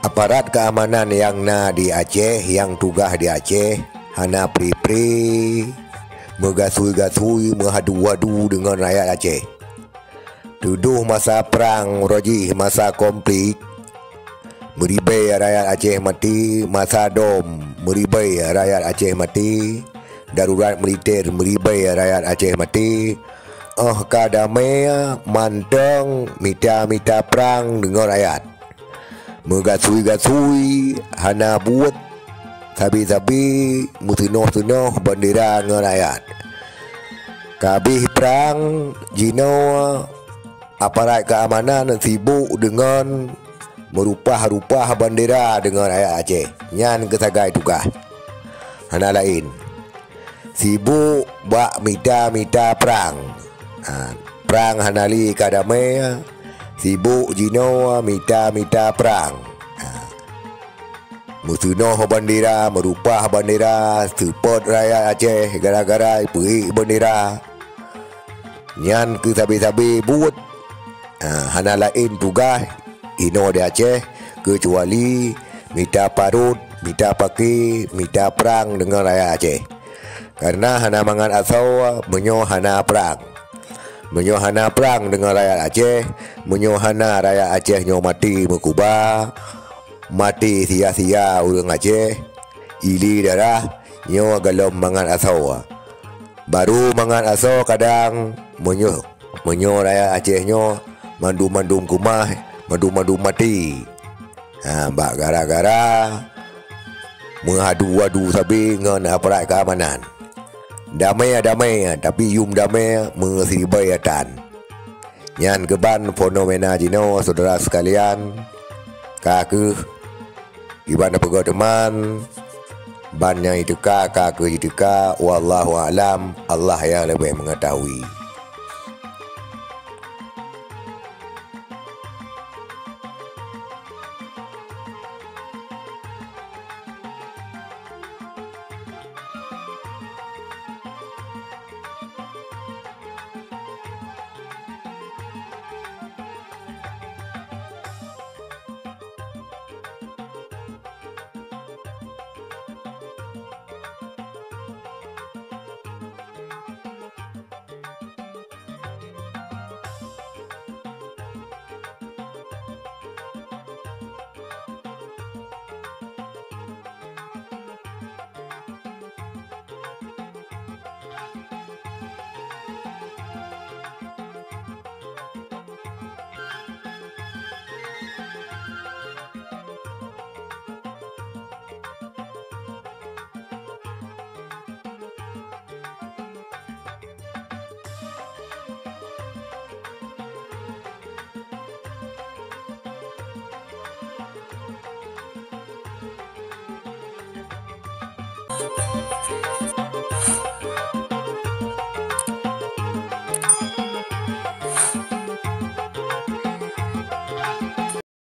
Aparat keamanan yang di Aceh, yang tugas di Aceh, hana pri-pri megasui-gasui, menghadu-hadu dengan rakyat Aceh. Tuduh masa perang Roji, masa konflik, meribai rakyat Aceh mati. Masa dom, meribai rakyat Aceh mati. Darurat militer, meribai rakyat Aceh mati. Kadamai manteng mita-mita perang dengan rakyat, megasui-gasui, hana buat sabi-sabi, musinoh-sinoh bendera dengan rakyat. Kabih perang, jino aparat keamanan sibuk dengan merupah-rupah bendera dengan rakyat Aceh. Nyan kesagai tugas. Hana lain, sibuk bak mita-mita perang. Perang hanali kadamai, sibuk jino mita-mita perang. Musunoh bendera, merupah bendera, support rakyat Aceh gara-gara pergi bendera. Nyan ke sabi-sabi buat. Hana lain tugas ino di Aceh kecuali mita parut, mita paki, mita perang dengan rakyat Aceh. Karena hana mangan asau menyo hana perang. Menyo hana perang dengan rakyat Aceh, menyo hana rakyat Aceh nyo mati mekubah, mati sia-sia urang Aceh, ili darah nyo galom mangan asau. Baru mangan asau kadang menyo rakyat Aceh nyo mandum-mandum kumah, mandum-mandum mati. Bak gara-gara menghadu-hadu sabi dengan aparat keamanan. Damai tapi yum damai mengesibaiatan. Nyan keban fenomena jino saudara sekalian. Kake iban pego teman ban yang iteka kake iteka wallahu alam, Allah yang lebih mengetahui.